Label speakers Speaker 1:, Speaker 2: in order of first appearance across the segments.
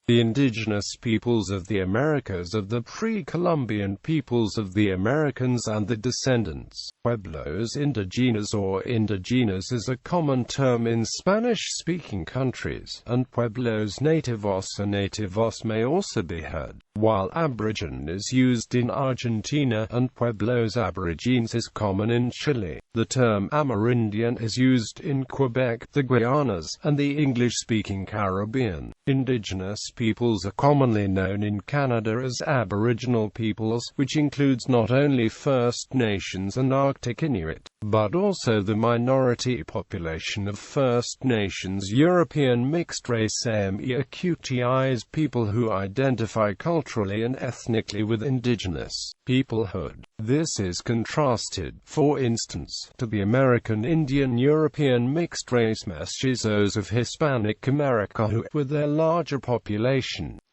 Speaker 1: The indigenous peoples of the Americas of the pre-Columbian peoples of the Americans and the descendants. Pueblos indígenas or indigenous is a common term in Spanish-speaking countries, and pueblos nativos or nativos may also be heard. While aborigen is used in Argentina and pueblos aborígenes is common in Chile, the term Amerindian is used in Quebec, the Guianas, and the English-speaking Caribbean. Indigenous peoples are commonly known in Canada as Aboriginal peoples, which includes not only First Nations and Arctic Inuit, but also the minority population of First Nations European mixed-race MEQTIs, people who identify culturally and ethnically with indigenous peoplehood. This is contrasted, for instance, to the American Indian European mixed-race mestizos of Hispanic America who, with their larger population,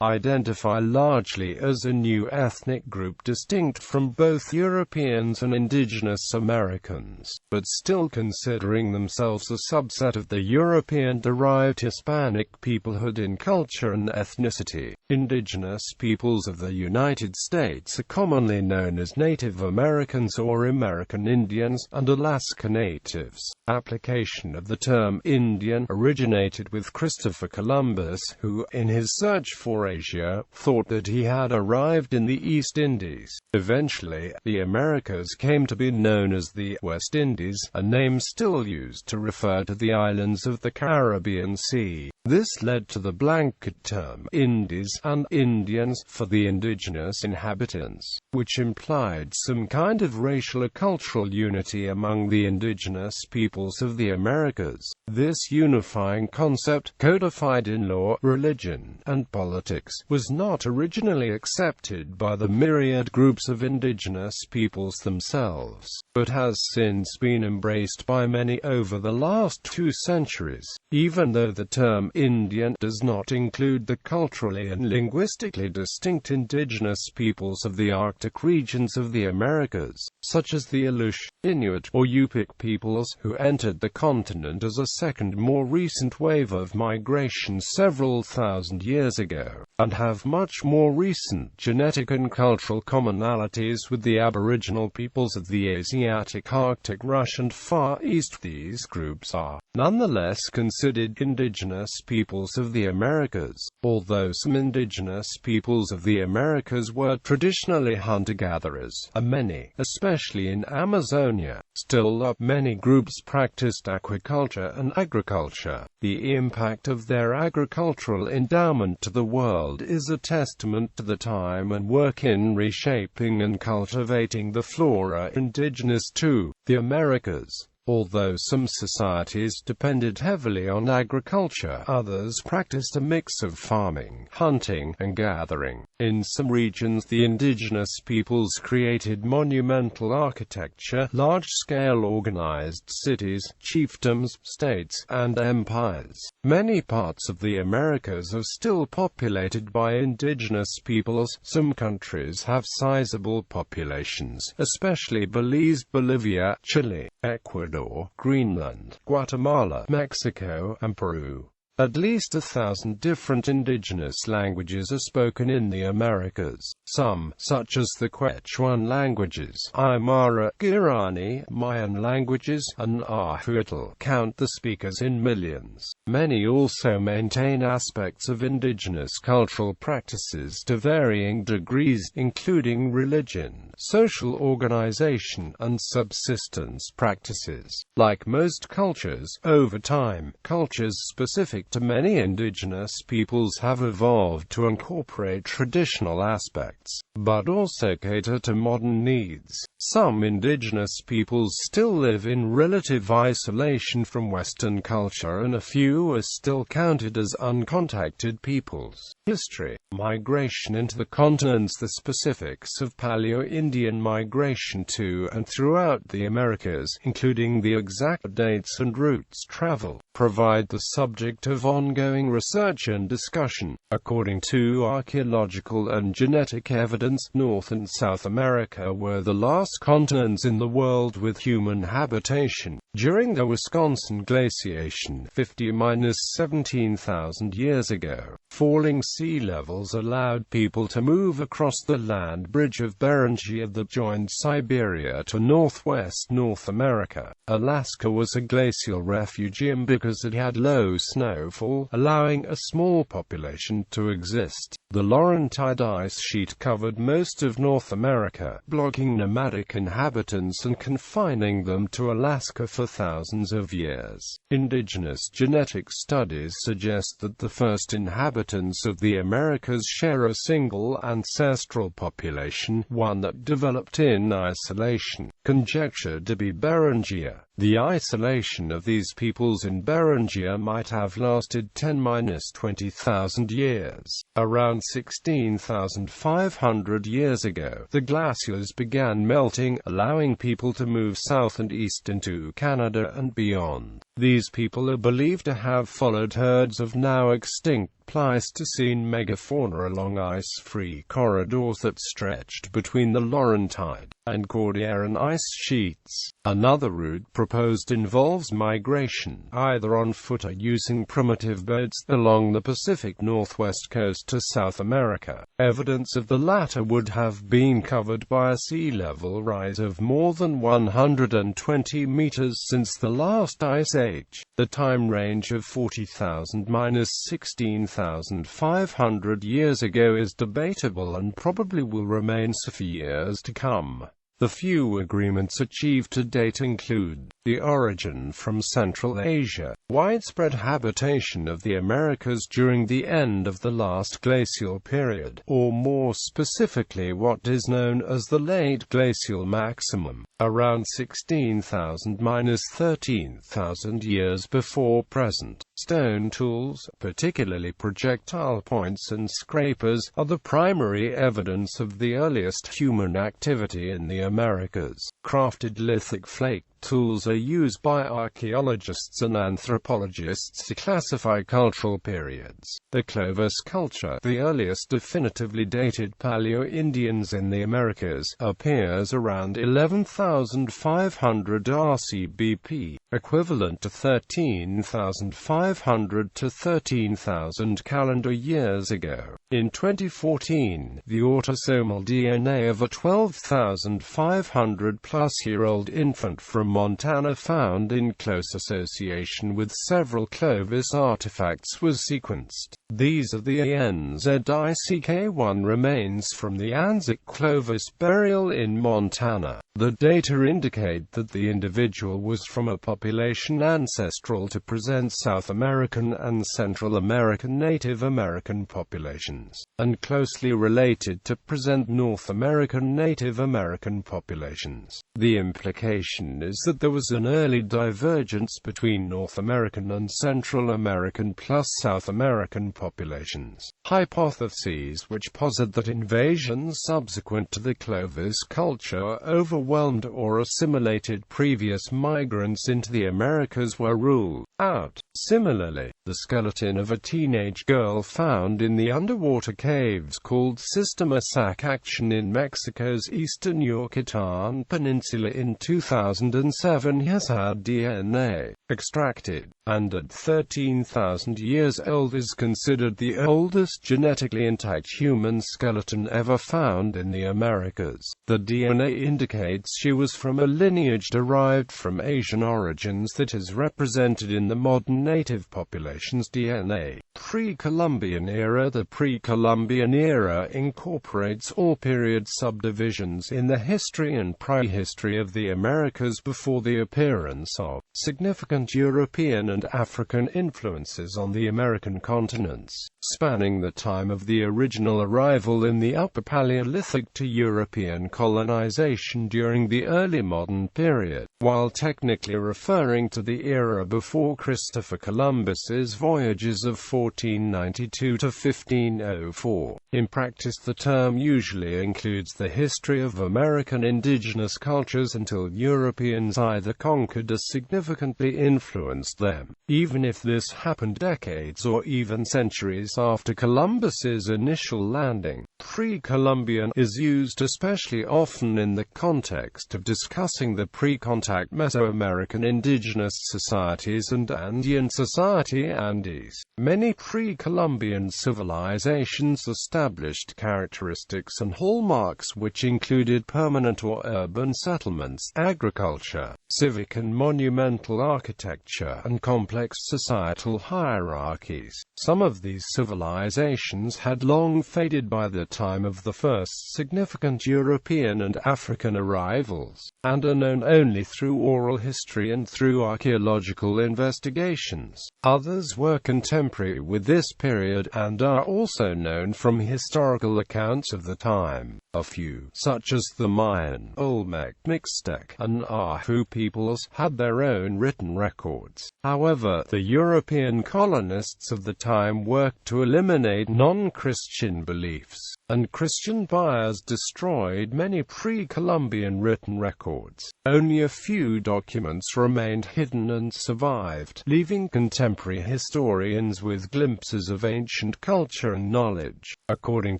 Speaker 1: identify largely as a new ethnic group distinct from both Europeans and indigenous Americans, but still considering themselves a subset of the European-derived Hispanic peoplehood in culture and ethnicity. Indigenous peoples of the United States are commonly known as Native Americans or American Indians, and Alaska Natives. Application of the term Indian originated with Christopher Columbus, who, in his search for Asia, thought that he had arrived in the East Indies. Eventually, the Americas came to be known as the West Indies, a name still used to refer to the islands of the Caribbean Sea. This led to the blanket term Indies and Indians for the indigenous inhabitants, which implied some kind of racial or cultural unity among the indigenous peoples of the Americas. This unifying concept, codified in law, religion, and politics, was not originally accepted by the myriad groups of indigenous peoples themselves, but has since been embraced by many over the last 2 centuries. Even though the term Indian does not include the culturally and linguistically distinct indigenous peoples of the Arctic regions of the Americas, such as the Aleut, Inuit, or Yupik peoples, who entered the continent as a second, more recent wave of migration several thousand years ago, and have much more recent genetic and cultural commonalities with the Aboriginal peoples of the Asiatic, Arctic, Russian, and Far East. These groups are, nonetheless, considered indigenous peoples of the Americas, although some indigenous peoples of the Americas were traditionally hunter-gatherers, and many, especially in Amazonia, still many groups practiced aquaculture and agriculture. The impact of their agricultural endowment to the world is a testament to the time and work in reshaping and cultivating the flora indigenous to the Americas. Although some societies depended heavily on agriculture, others practiced a mix of farming, hunting, and gathering. In some regions, the indigenous peoples created monumental architecture, large-scale organized cities, chiefdoms, states, and empires. Many parts of the Americas are still populated by indigenous peoples. Some countries have sizable populations, especially Belize, Bolivia, Chile, Ecuador, Greenland, Guatemala, Mexico, and Peru. At least 1,000 different indigenous languages are spoken in the Americas. Some, such as the Quechuan languages, Aymara, Guarani, Mayan languages, and Nahuatl, count the speakers in millions. Many also maintain aspects of indigenous cultural practices to varying degrees, including religion, social organization, and subsistence practices. Like most cultures, over time, cultures specific to many indigenous peoples have evolved to incorporate traditional aspects, but also cater to modern needs. Some indigenous peoples still live in relative isolation from Western culture, and a few are still counted as uncontacted peoples. History. Migration into the continents. The specifics of Paleo-Indian migration to and throughout the Americas, including the exact dates and routes traveled, provide the subject of ongoing research and discussion. According to archaeological and genetic evidence, North and South America were the last continents in the world with human habitation. During the Wisconsin glaciation 50–17,000 years ago, falling sea levels allowed people to move across the land bridge of Beringia that joined Siberia to northwest North America. Alaska was a glacial refugium because it had low snowfall, allowing a small population to exist. The Laurentide ice sheet covered most of North America, blocking nomadic inhabitants and confining them to Alaska for thousands of years. Indigenous genetic studies suggest that the first inhabitants of the Americas share a single ancestral population, one that developed in isolation, conjectured to be Beringia. The isolation of these peoples in Beringia might have lasted 10–20,000 years. Around 16,500 years ago, the glaciers began melting, allowing people to move south and east into Canada and beyond. These people are believed to have followed herds of now extinct Pleistocene megafauna along ice-free corridors that stretched between the Laurentide and Cordilleran ice sheets. Another route proposed involves migration, either on foot or using primitive boats, along the Pacific Northwest coast to South America. Evidence of the latter would have been covered by a sea level rise of more than 120 meters since the last ice age. The time range of 40,000–16,500 years ago is debatable and probably will remain so for years to come. The few agreements achieved to date include the origin from Central Asia, widespread habitation of the Americas during the end of the last glacial period, or more specifically what is known as the late glacial maximum, around 16,000–13,000 years before present. Stone tools, particularly projectile points and scrapers, are the primary evidence of the earliest human activity in the Americas. Crafted lithic flake tools are used by archaeologists and anthropologists to classify cultural periods. The Clovis culture, the earliest definitively dated Paleo-Indians in the Americas, appears around 11,500 RCBP, equivalent to 13,500 to 13,000 calendar years ago. In 2014, the autosomal DNA of a 12,500-plus-year-old infant from Montana found in close association with several Clovis artifacts was sequenced. These are the ANZICK1 remains from the Anzac Clovis burial in Montana. The data indicate that the individual was from a population ancestral to present South American and Central American Native American populations, and closely related to present North American Native American populations. The implication is that there was an early divergence between North American and Central American plus South American populations. Hypotheses which posit that invasions subsequent to the Clovis culture overwhelmed or assimilated previous migrants into the Americas were ruled out. Similarly, the skeleton of a teenage girl found in the underwater caves called Sistema Sac-Action in Mexico's eastern Yucatan Peninsula in 2007 has had DNA extracted, and at 13,000 years old is considered the oldest genetically intact human skeleton ever found in the Americas. The DNA indicates she was from a lineage derived from Asian origins that is represented in the modern native population's DNA. Pre-Columbian era. The pre-Columbian era incorporates all period subdivisions in the history and prehistory of the Americas before the appearance of significant European and African influences on the American continents, spanning the time of the original arrival in the Upper Paleolithic to European colonization during the early modern period. While technically referring to the era before Christopher Columbus's Columbus's voyages of 1492 to 1504. In practice, the term usually includes the history of American indigenous cultures until Europeans either conquered or significantly influenced them, even if this happened decades or even centuries after Columbus's initial landing. Pre-Columbian is used especially often in the context of discussing the pre-contact Mesoamerican indigenous societies and Andean society Andes. Many pre-Columbian civilizations established characteristics and hallmarks which included permanent or urban settlements, agriculture, civic and monumental architecture, and complex societal hierarchies. Some of these civilizations had long faded by the time of the first significant European and African arrivals, and are known only through oral history and through archaeological investigations. Others were contemporary with this period, and are also known from historical accounts of the time. A few, such as the Mayan, Olmec, Mixtec, and Ahu peoples, had their own written records. However, the European colonists of the time worked to eliminate non-Christian beliefs, and Christian buyers destroyed many pre-Columbian written records. Only a few documents remained hidden and survived, leaving contemporary historians with glimpses of ancient culture and knowledge. According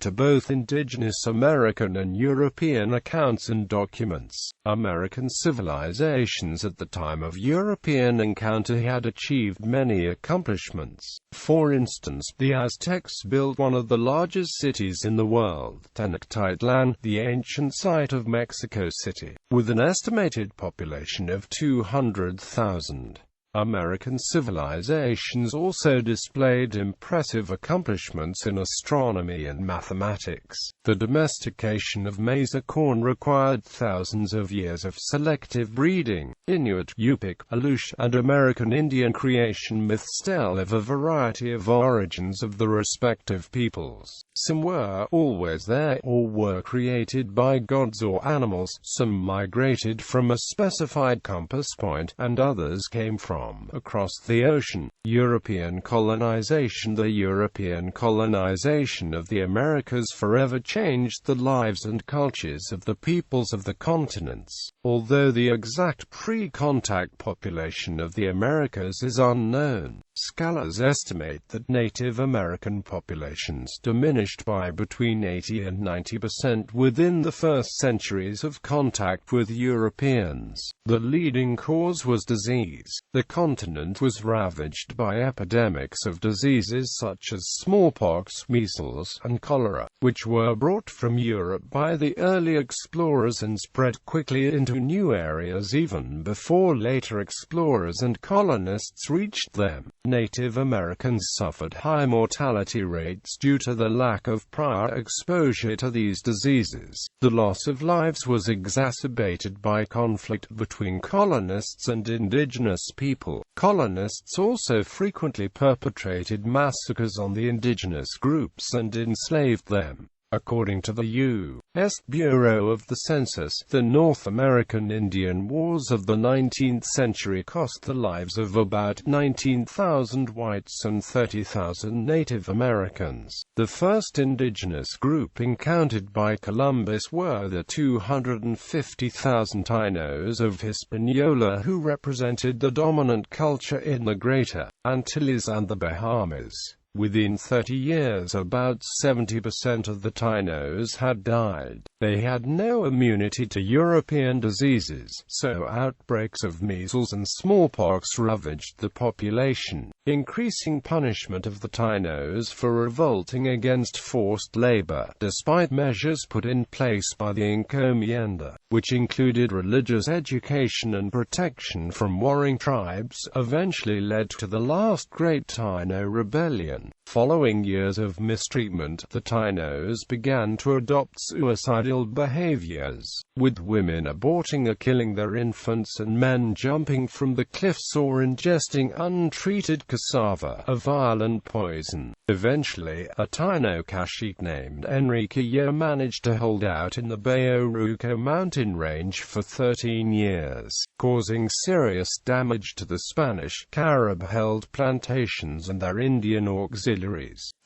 Speaker 1: to both indigenous American and European accounts and documents, American civilizations at the time of European encounter had achieved many accomplishments. For instance, the Aztecs built one of the largest cities in the world, Tenochtitlan, the ancient site of Mexico City, with an estimated population of 200,000. American civilizations also displayed impressive accomplishments in astronomy and mathematics. The domestication of maize corn required thousands of years of selective breeding. Inuit, Yupik, Aleut, and American Indian creation myths tell of a variety of origins of the respective peoples. Some were always there, or were created by gods or animals. Some migrated from a specified compass point, and others came from across the ocean. European colonization. The European colonization of the Americas forever changed the lives and cultures of the peoples of the continents. Although the exact pre-contact population of the Americas is unknown, scholars estimate that Native American populations diminished by between 80 and 90% within the first centuries of contact with Europeans. The leading cause was disease. The continent was ravaged by epidemics of diseases such as smallpox, measles, and cholera, which were brought from Europe by the early explorers and spread quickly into new areas even before later explorers and colonists reached them. Native Americans suffered high mortality rates due to the lack of prior exposure to these diseases. The loss of lives was exacerbated by conflict between colonists and indigenous people. Colonists also frequently perpetrated massacres on the indigenous groups and enslaved them. According to the U.S. Bureau of the Census, the North American Indian Wars of the 19th century cost the lives of about 19,000 whites and 30,000 Native Americans. The first indigenous group encountered by Columbus were the 250,000 Tainos of Hispaniola, who represented the dominant culture in the Greater Antilles and the Bahamas. Within 30 years, about 70% of the Tainos had died. They had no immunity to European diseases, so outbreaks of measles and smallpox ravaged the population, increasing punishment of the Tainos for revolting against forced labor. Despite measures put in place by the encomienda, which included religious education and protection from warring tribes, eventually led to the last Great Taino Rebellion. women. Following years of mistreatment, the Tainos began to adopt suicidal behaviors, with women aborting or killing their infants and men jumping from the cliffs or ingesting untreated cassava, a violent poison. Eventually, a Taino cacique named Enriquillo managed to hold out in the Bayoruco mountain range for 13 years, causing serious damage to the Spanish, Carib-held plantations and their Indian auxiliaries.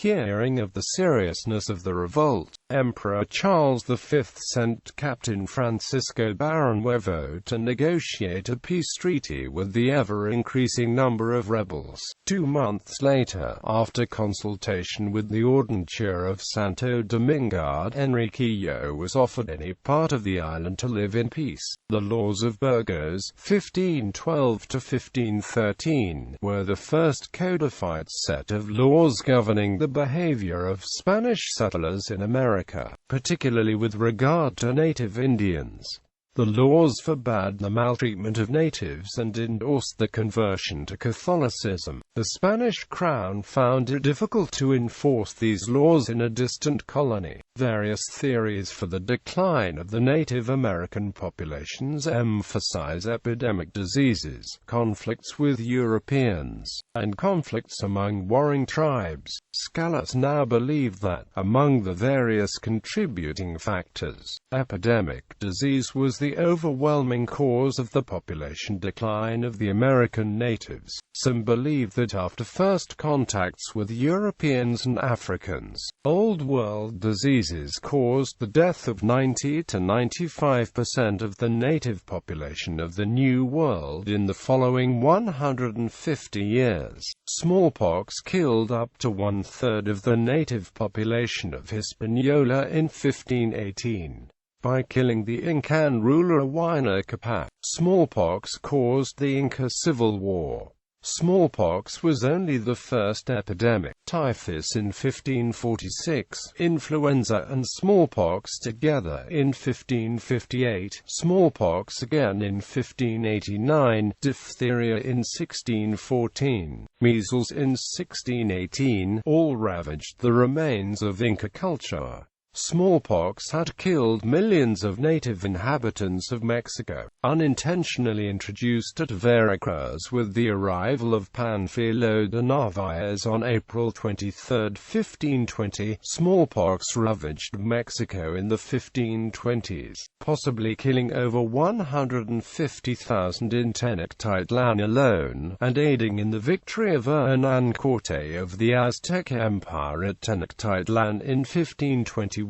Speaker 1: Hearing of the seriousness of the revolt, Emperor Charles V sent Captain Francisco Barronuevo to negotiate a peace treaty with the ever-increasing number of rebels. 2 months later, after consultation with the Ordinature of Santo Domingo, Enriquillo was offered any part of the island to live in peace. The laws of Burgos, 1512–1513, were the first codified set of laws governing the behavior of Spanish settlers in America, particularly with regard to native Indians. The laws forbade the maltreatment of natives and endorsed the conversion to Catholicism. The Spanish crown found it difficult to enforce these laws in a distant colony. Various theories for the decline of the Native American populations emphasize epidemic diseases, conflicts with Europeans, and conflicts among warring tribes. Scholars now believe that, among the various contributing factors, epidemic disease was the overwhelming cause of the population decline of the American natives. Some believe that after first contacts with Europeans and Africans, Old World diseases caused the death of 90 to 95% of the native population of the New World in the following 150 years. Smallpox killed up to 1/3 of the native population of Hispaniola in 1518. By killing the Incan ruler Huayna Capac, smallpox caused the Inca Civil War. Smallpox was only the first epidemic. Typhus in 1546, influenza and smallpox together in 1558, smallpox again in 1589, diphtheria in 1614, measles in 1618, all ravaged the remains of Inca culture. Smallpox had killed millions of native inhabitants of Mexico. Unintentionally introduced at Veracruz with the arrival of Panfilo de Narvaez on April 23, 1520, smallpox ravaged Mexico in the 1520s, possibly killing over 150,000 in Tenochtitlan alone, and aiding in the victory of Hernán Cortés of the Aztec Empire at Tenochtitlan in 1521.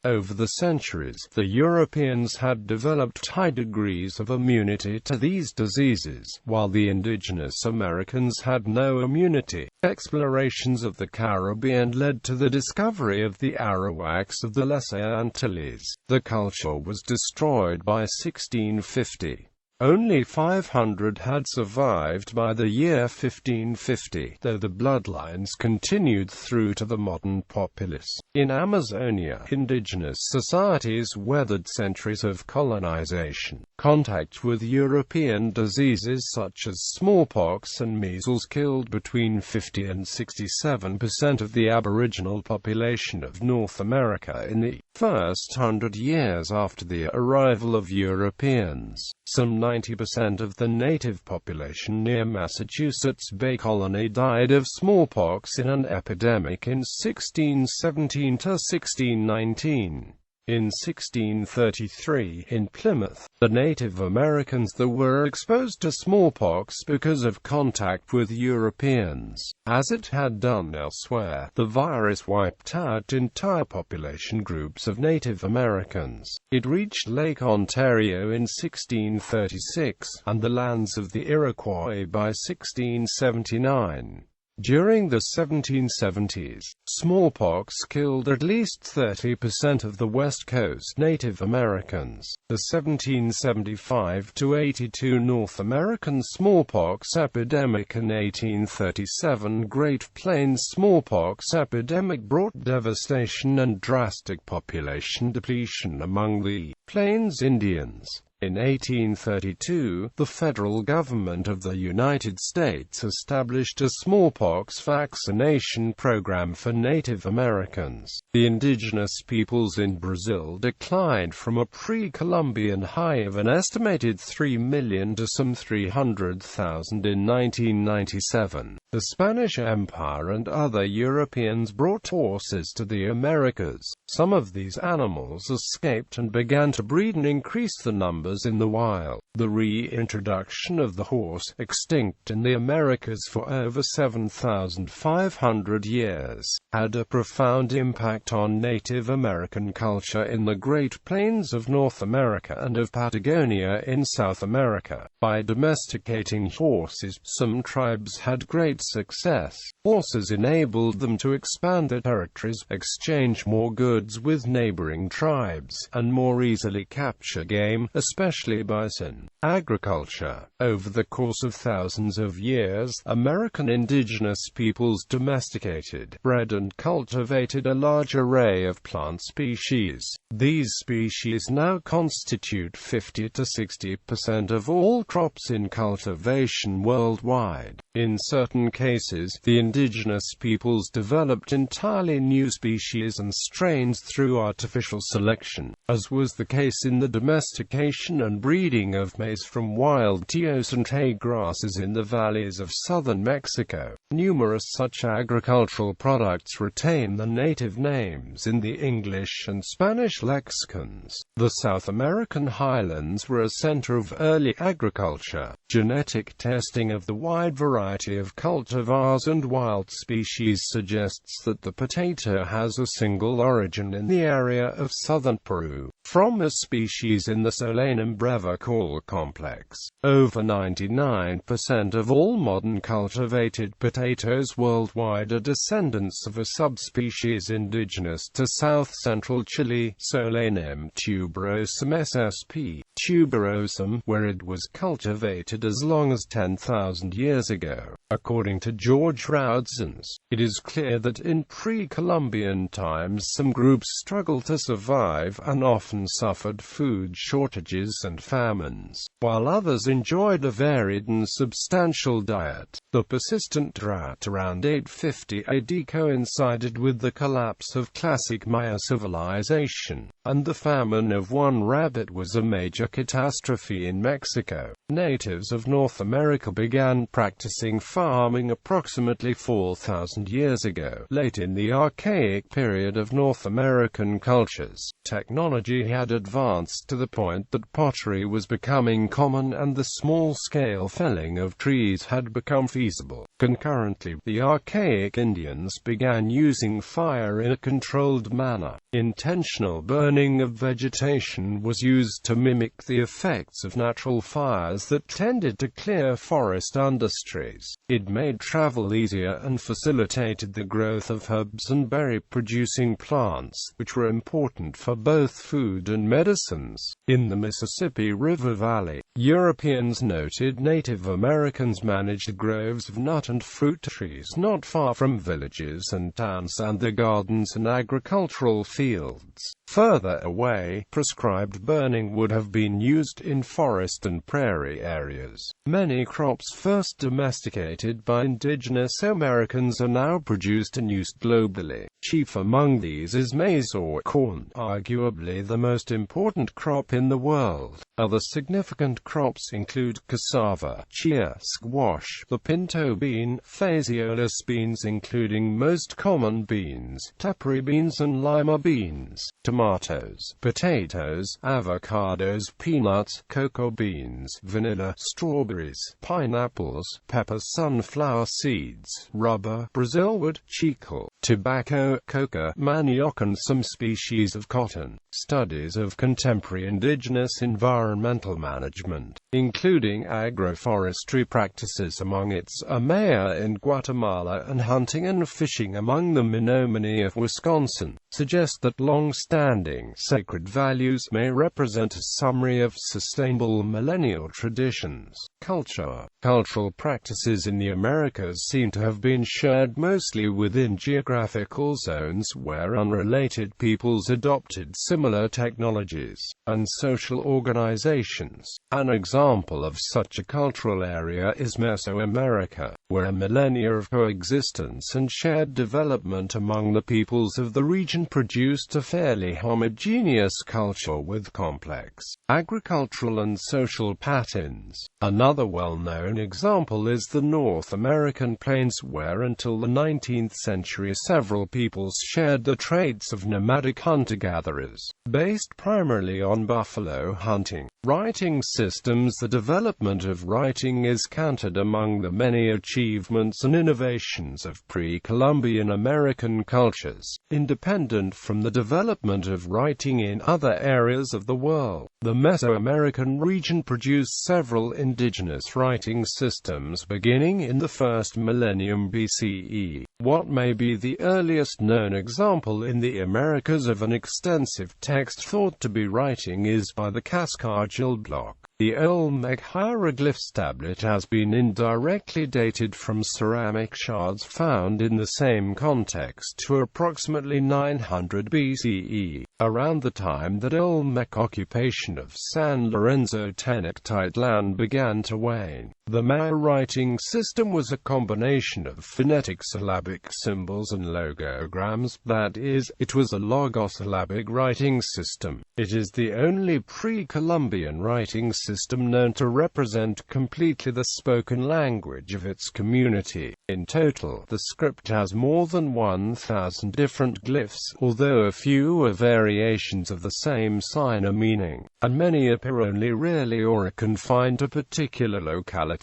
Speaker 1: Over the centuries, the Europeans had developed high degrees of immunity to these diseases, while the indigenous Americans had no immunity. Explorations of the Caribbean led to the discovery of the Arawaks of the Lesser Antilles. The culture was destroyed by 1650. Only 500 had survived by the year 1550, though the bloodlines continued through to the modern populace. In Amazonia, indigenous societies weathered centuries of colonization. Contact with European diseases such as smallpox and measles killed between 50 and 67% of the Aboriginal population of North America in the first 100 years after the arrival of Europeans. Some 90% of the native population near Massachusetts Bay Colony died of smallpox in an epidemic in 1617 to 1619. In 1633, in Plymouth, the Native Americans that were exposed to smallpox because of contact with Europeans. As it had done elsewhere, the virus wiped out entire population groups of Native Americans. It reached Lake Ontario in 1636, and the lands of the Iroquois by 1679. During the 1770s, smallpox killed at least 30% of the West Coast Native Americans. The 1775–82 North American smallpox epidemic and 1837 Great Plains smallpox epidemic brought devastation and drastic population depletion among the Plains Indians. In 1832, the federal government of the United States established a smallpox vaccination program for Native Americans. The indigenous peoples in Brazil declined from a pre-Columbian high of an estimated 3 million to some 300,000 in 1997. The Spanish Empire and other Europeans brought horses to the Americas. Some of these animals escaped and began to breed and increase the numbers in the wild. The reintroduction of the horse, extinct in the Americas for over 7,500 years, had a profound impact on Native American culture in the Great Plains of North America and of Patagonia in South America. By domesticating horses, some tribes had great success. Horses enabled them to expand their territories, exchange more goods with neighboring tribes, and more easily capture game, especially bison. Agriculture. Over the course of thousands of years, American indigenous peoples domesticated, bred and cultivated a large array of plant species. These species now constitute 50 to 60% of all crops in cultivation worldwide. In certain cases, the indigenous peoples developed entirely new species and strains through artificial selection, as was the case in the domestication and breeding of maize from wild teos and hay grasses in the valleys of southern Mexico. Numerous such agricultural products retain the native names in the English and Spanish lexicons. The South American highlands were a center of early agriculture. Genetic testing of the wide variety of cultivars and wild species suggests that the potato has a single origin in the area of southern Peru, from a species in the Solanum brevicool complex. Over 99% of all modern cultivated potatoes worldwide are descendants of a subspecies indigenous to south-central Chile, Solanum tuberosum ssp. tuberosum, where it was cultivated as long as 10,000 years ago. According to George Roudsons, it is clear that in pre-Columbian times some groups struggled to survive and often suffered food shortages and famines, while others enjoyed a varied and substantial diet. The persistent drought around 850 AD coincided with the collapse of classic Maya civilization, and the famine of one rabbit was a major catastrophe in Mexico. Natives of North America began practicing farming approximately 4,000 years ago, late in the archaic period of North American cultures. Technology had advanced to the point that pottery was becoming common and the small-scale felling of trees had become feasible. Concurrently, the archaic Indians began using fire in a controlled manner. Intentional burning of vegetation was used to mimic the effects of natural fires that tended to clear forest understories. It made travel easier and facilitated the growth of herbs and berry-producing plants, which were important for both food and medicines. In the Mississippi River Valley, Europeans noted Native Americans managed groves of nut and fruit trees not far from villages and towns and their gardens and agricultural fields. Further away, prescribed burning would have been used in forest and prairie areas. Many crops first domesticated by indigenous Americans are now produced and used globally. Chief among these is maize or corn, arguably the most important crop in the world. Other significant crops include cassava, chia, squash, the pinto bean, phaseolus beans including most common beans, tapiri beans and lima beans, tomatoes, potatoes, avocados, peanuts, cocoa beans, vanilla, strawberries, pineapples, pepper, sunflower seeds, rubber, Brazilwood, chicle, tobacco, coca, manioc and some species of cotton. Studies of contemporary indigenous environmental management, including agroforestry practices among its Amaya in Guatemala and hunting and fishing among the Menominee of Wisconsin, suggest that long-standing sacred values may represent a summary of sustainable millennial traditions. Cultural practices in the Americas seem to have been shared mostly within geographical zones where unrelated peoples adopted similar technologies and social organizations. An example of such a cultural area is Mesoamerica, where millennia of coexistence and shared development among the peoples of the region produced a fairly homogeneous culture with complex agricultural and social patterns. Another well-known example is the North American plains, where until the 19th century several peoples shared the traits of nomadic hunter-gatherers, based primarily on buffalo hunting. Writing systems. The development of writing is counted among the many achievements and innovations of pre-Columbian American cultures, independent from the development of writing in other areas of the world. The Mesoamerican region produced several indigenous writing systems beginning in the first millennium BCE. What may be the earliest known example in the Americas of an extensive text thought to be writing is by the Cascajal block. The Olmec hieroglyphs tablet has been indirectly dated from ceramic shards found in the same context to approximately 900 BCE, around the time that Olmec occupation of San Lorenzo Tenochtitlan began to wane. The Maya writing system was a combination of phonetic syllabic symbols and logograms, that is, it was a logosyllabic writing system. It is the only pre-Columbian writing system known to represent completely the spoken language of its community. In total, the script has more than 1,000 different glyphs, although a few are variations of the same sign or meaning, and many appear only rarely or are confined to particular localities.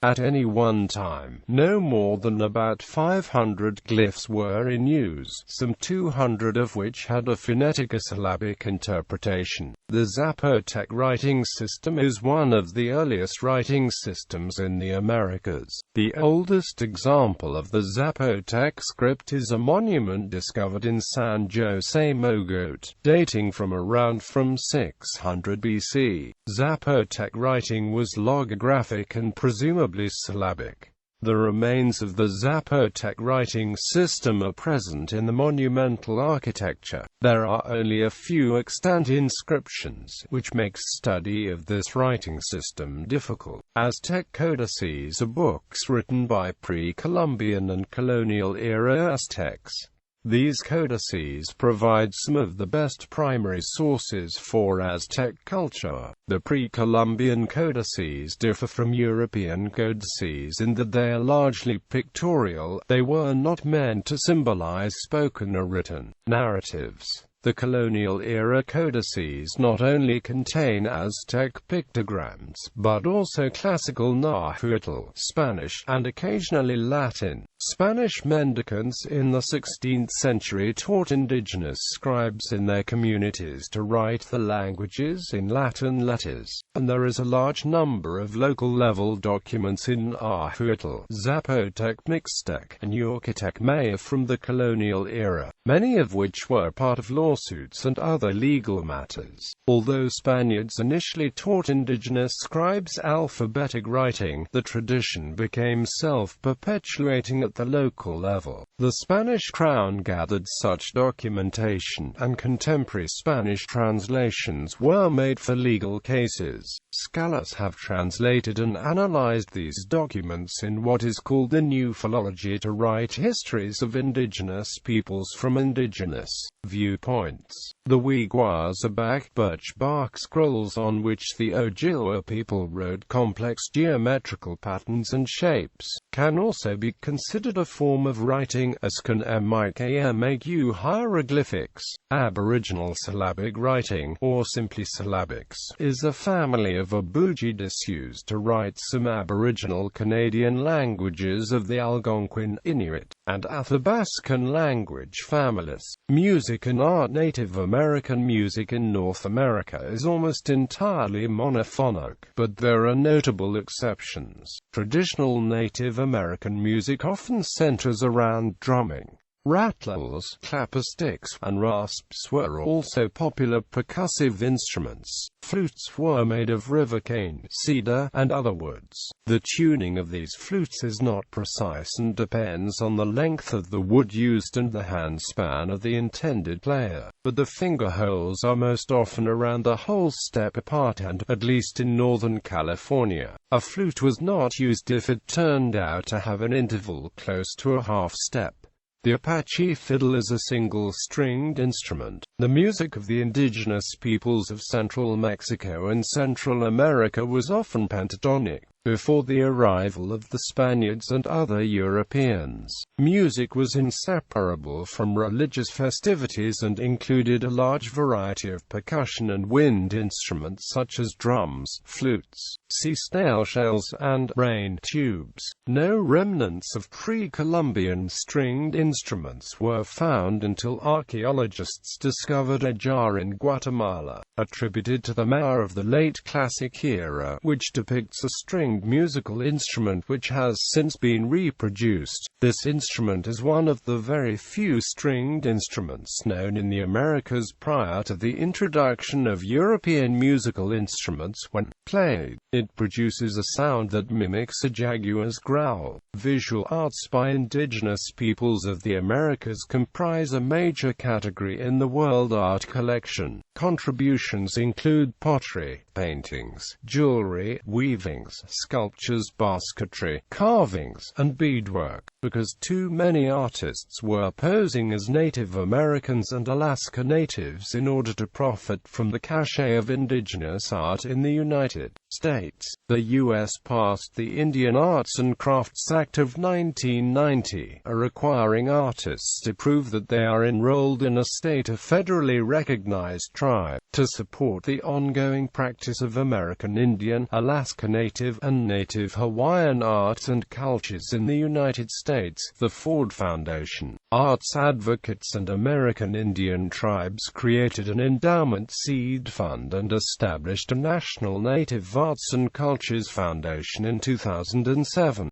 Speaker 1: At any one time, no more than about 500 glyphs were in use, some 200 of which had a phonetic or syllabic interpretation. The Zapotec writing system is one of the earliest writing systems in the Americas. The oldest example of the Zapotec script is a monument discovered in San Jose Mogote, dating from around 600 BC. Zapotec writing was logographic and presumably syllabic. The remains of the Zapotec writing system are present in the monumental architecture. There are only a few extant inscriptions, which makes study of this writing system difficult. Aztec codices are books written by pre-Columbian and colonial-era Aztecs. These codices provide some of the best primary sources for Aztec culture. The pre-Columbian codices differ from European codices in that they are largely pictorial. They were not meant to symbolize spoken or written narratives. The colonial-era codices not only contain Aztec pictograms, but also classical Nahuatl, Spanish, and occasionally Latin. Spanish mendicants in the 16th century taught indigenous scribes in their communities to write the languages in Latin letters, and there is a large number of local-level documents in Nahuatl, Zapotec, Mixtec, and Yucatec Maya from the colonial era, many of which were part of lawsuits and other legal matters. Although Spaniards initially taught indigenous scribes alphabetic writing, the tradition became self-perpetuating at the local level. The Spanish crown gathered such documentation, and contemporary Spanish translations were made for legal cases. Scholars have translated and analyzed these documents in what is called the New Philology to write histories of indigenous peoples from indigenous viewpoints. The Wigwas are birch bark scrolls on which the Ojibwa people wrote complex geometrical patterns and shapes. Can also be considered a form of writing, as can Miku hieroglyphics. Aboriginal syllabic writing, or simply syllabics, is a family of abugi disused to write some Aboriginal Canadian languages of the Algonquin, Inuit, and Athabascan language families. Music and art. Native American music in North America is almost entirely monophonic, but there are notable exceptions. Traditional Native American music often centers around drumming. Rattles, clapper sticks, and rasps were also popular percussive instruments. Flutes were made of river cane, cedar, and other woods. The tuning of these flutes is not precise and depends on the length of the wood used and the handspan of the intended player, but the finger holes are most often around the whole step apart and, at least in Northern California, a flute was not used if it turned out to have an interval close to a half step. The Apache fiddle is a single-stringed instrument. The music of the indigenous peoples of central Mexico and Central America was often pentatonic. Before the arrival of the Spaniards and other Europeans, music was inseparable from religious festivities and included a large variety of percussion and wind instruments such as drums, flutes, sea snail shells, and rain tubes. No remnants of pre-Columbian stringed instruments were found until archaeologists discovered a jar in Guatemala, attributed to the Maya of the late Classic era, which depicts a stringed musical instrument which has since been reproduced. This instrument is one of the very few stringed instruments known in the Americas prior to the introduction of European musical instruments. When played, it produces a sound that mimics a jaguar's growl. Visual arts by indigenous peoples of the Americas comprise a major category in the world art collection. Contributions include pottery, paintings, jewelry, weavings, sculptures, basketry, carvings, and beadwork. Because too many artists were posing as Native Americans and Alaska Natives in order to profit from the cachet of indigenous art in the United States, the U.S. passed the Indian Arts and Crafts Act of 1990, requiring artists to prove that they are enrolled in a state or federally recognized tribe. To support the ongoing practice of American Indian, Alaska Native, and Native Hawaiian arts and cultures in the United States, the Ford Foundation, arts advocates and American Indian tribes created an endowment seed fund and established a National Native Arts and Cultures Foundation in 2007.